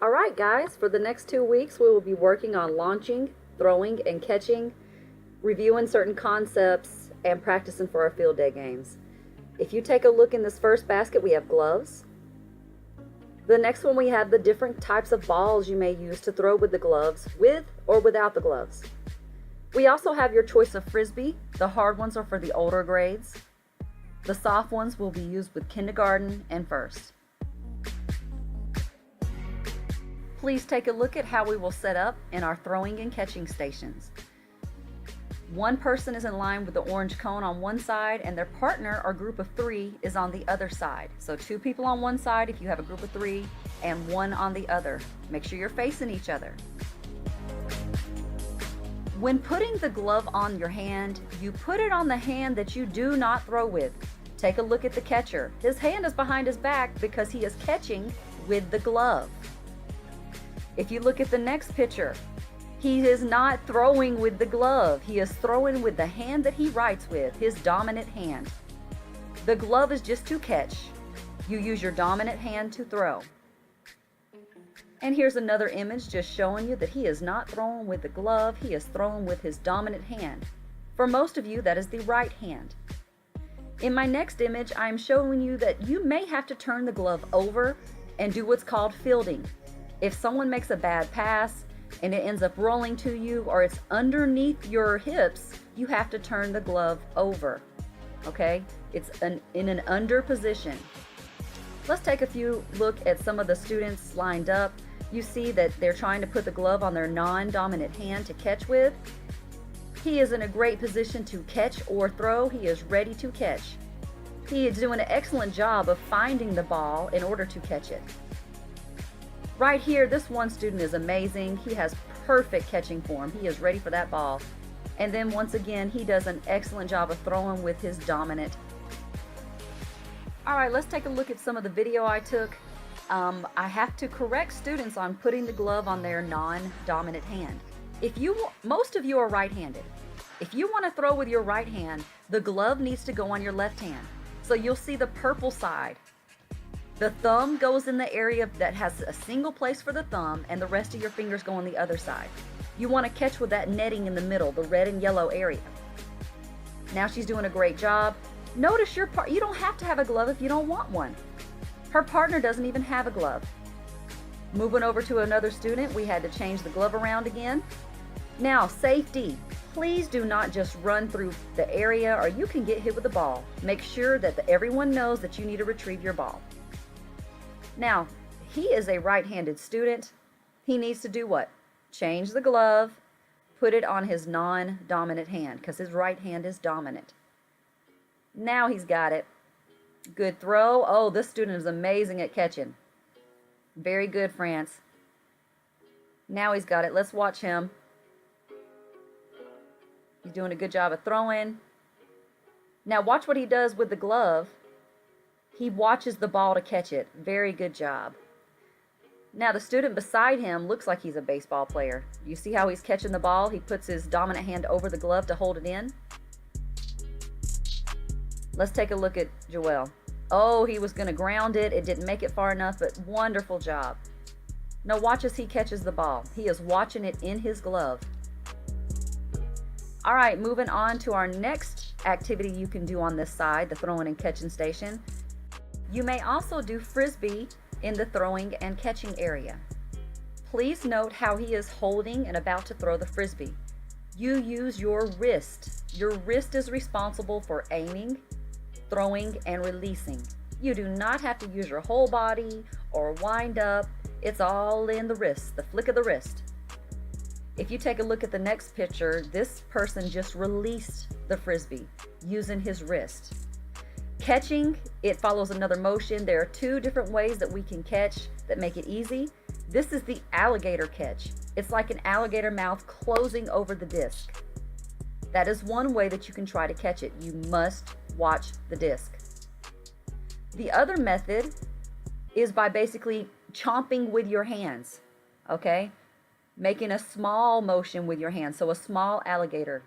Alright guys, for the next 2 weeks we will be working on launching, throwing, and catching, reviewing certain concepts, and practicing for our field day games. If you take a look in this first basket, we have gloves. The next one we have the different types of balls you may use to throw with the gloves, with or without the gloves. We also have your choice of frisbee. The hard ones are for the older grades. The soft ones will be used with kindergarten and first. Please take a look at how we will set up in our throwing and catching stations. One person is in line with the orange cone on one side and their partner or group of 3 is on the other side. So 2 people on one side if you have a group of 3 and 1 on the other. Make sure you're facing each other. When putting the glove on your hand, you put it on the hand that you do not throw with. Take a look at the catcher. His hand is behind his back because he is catching with the glove. If you look at the next picture, he is not throwing with the glove. He is throwing with the hand that he writes with, his dominant hand. The glove is just to catch. You use your dominant hand to throw. And here's another image just showing you that he is not throwing with the glove. He is throwing with his dominant hand. For most of you, that is the right hand. In my next image, I'm showing you that you may have to turn the glove over and do what's called fielding. If someone makes a bad pass and it ends up rolling to you or it's underneath your hips, you have to turn the glove over, okay? It's in an under position. Let's take a few look at some of the students lined up. You see that they're trying to put the glove on their non-dominant hand to catch with. He is in a great position to catch or throw. He is ready to catch. He is doing an excellent job of finding the ball in order to catch it. Right here, this one student is amazing. He has perfect catching form. He is ready for that ball. And then once again, he does an excellent job of throwing with his dominant. All right, let's take a look at some of the video I took. I have to correct students on putting the glove on their non-dominant hand. Most of you are right-handed. If you want to throw with your right hand, the glove needs to go on your left hand. So you'll see the purple side. The thumb goes in the area that has a single place for the thumb and the rest of your fingers go on the other side. You want to catch with that netting in the middle, the red and yellow area. Now she's doing a great job. Notice you don't have to have a glove if you don't want one. Her partner doesn't even have a glove. Moving over to another student, we had to change the glove around again. Now, safety. Please do not just run through the area or you can get hit with the ball. Make sure that everyone knows that you need to retrieve your ball. Now, he is a right-handed student. He needs to do what? Change the glove, put it on his non-dominant hand because his right hand is dominant. Now he's got it. Good throw. Oh, this student is amazing at catching. Very good, France. Now he's got it. Let's watch him. He's doing a good job of throwing. Now watch what he does with the glove. He watches the ball to catch it. Very good job. Now the student beside him looks like he's a baseball player. You see how he's catching the ball? He puts his dominant hand over the glove to hold it in. Let's take a look at Joel. Oh, he was going to ground it. It didn't make it far enough, but wonderful job. Now watch as he catches the ball. He is watching it in his glove. All right, moving on to our next activity you can do on this side, the throwing and catching station. You may also do frisbee in the throwing and catching area. Please note how he is holding and about to throw the frisbee. You use your wrist. Your wrist is responsible for aiming, throwing, and releasing. You do not have to use your whole body or wind up. It's all in the wrist, the flick of the wrist. If you take a look at the next picture, this person just released the frisbee using his wrist. Catching, it follows another motion. There are 2 different ways that we can catch that make it easy. This is the alligator catch. It's like an alligator mouth closing over the disc. That is one way that you can try to catch it. You must watch the disc. The other method is by basically chomping with your hands, okay? Making a small motion with your hands, so a small alligator.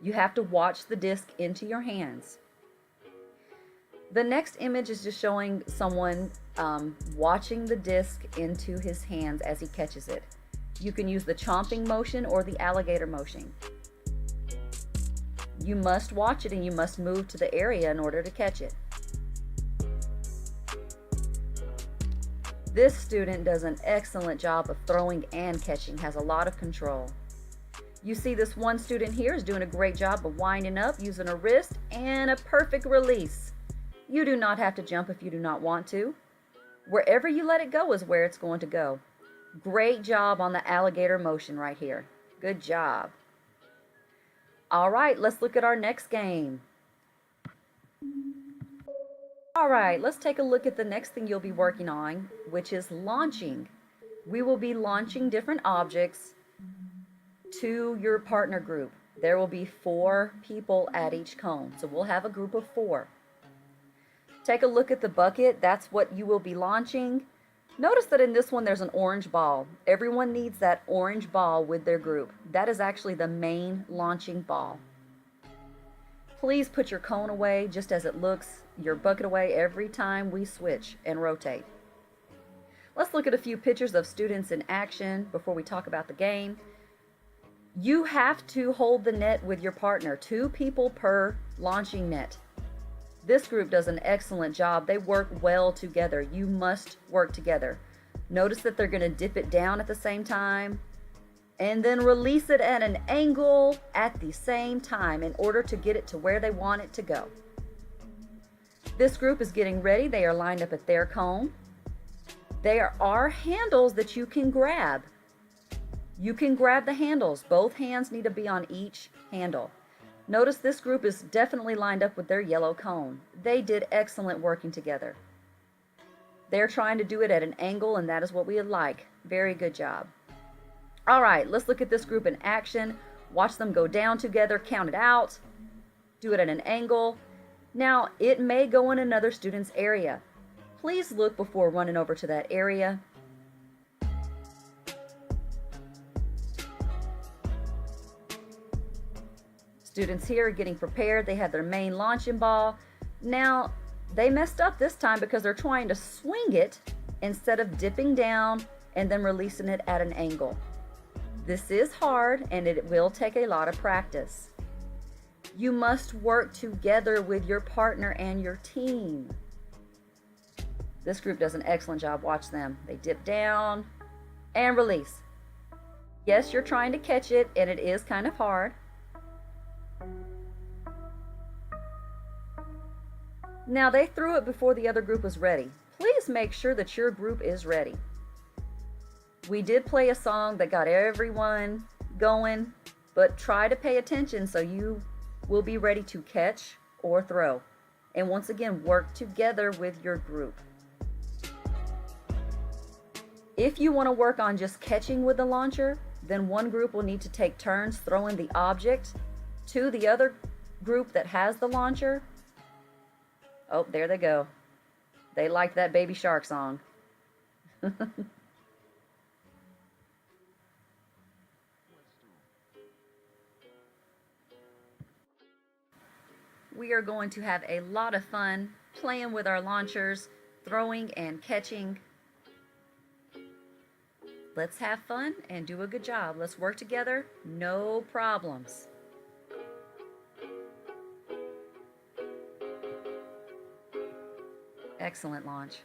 You have to watch the disc into your hands. The next image is just showing someone watching the disc into his hands as he catches it. You can use the chomping motion or the alligator motion. You must watch it and you must move to the area in order to catch it. This student does an excellent job of throwing and catching, has a lot of control. You see this one student here is doing a great job of winding up, using a wrist, and a perfect release. You do not have to jump if you do not want to. Wherever you let it go is where it's going to go. Great job on the alligator motion right here. Good job. All right, let's look at our next game. All right, let's take a look at the next thing you'll be working on, which is launching. We will be launching different objects to your partner group. There will be 4 people at each cone, so we'll have a group of 4. Take a look at the bucket. That's what you will be launching. Notice that in this one there's an orange ball. Everyone needs that orange ball with their group. That is actually the main launching ball. Please put your cone away just as it looks, your bucket away every time we switch and rotate. Let's look at a few pictures of students in action before we talk about the game. You have to hold the net with your partner, 2 people per launching net. This group does an excellent job. They work well together. You must work together. Notice that they're going to dip it down at the same time and then release it at an angle at the same time in order to get it to where they want it to go. This group is getting ready. They are lined up at their cone. There are handles that you can grab. You can grab the handles. Both hands need to be on each handle. Notice this group is definitely lined up with their yellow cone. They did excellent working together. They're trying to do it at an angle, and that is what we would like. Very good job. All right, let's look at this group in action. Watch them go down together, count it out, do it at an angle. Now, it may go in another student's area. Please look before running over to that area. Students here are getting prepared. They have their main launching ball. Now, they messed up this time because they're trying to swing it instead of dipping down and then releasing it at an angle. This is hard and it will take a lot of practice. You must work together with your partner and your team. This group does an excellent job. Watch them. They dip down and release. Yes, you're trying to catch it and it is kind of hard. Now, they threw it before the other group was ready. Please make sure that your group is ready. We did play a song that got everyone going, but try to pay attention so you will be ready to catch or throw. And once again, work together with your group. If you want to work on just catching with the launcher, then one group will need to take turns throwing the object to the other group that has the launcher. Oh, there they go. They like that Baby Shark song. We are going to have a lot of fun playing with our launchers, throwing and catching. Let's have fun and do a good job. Let's work together, no problems. Excellent launch.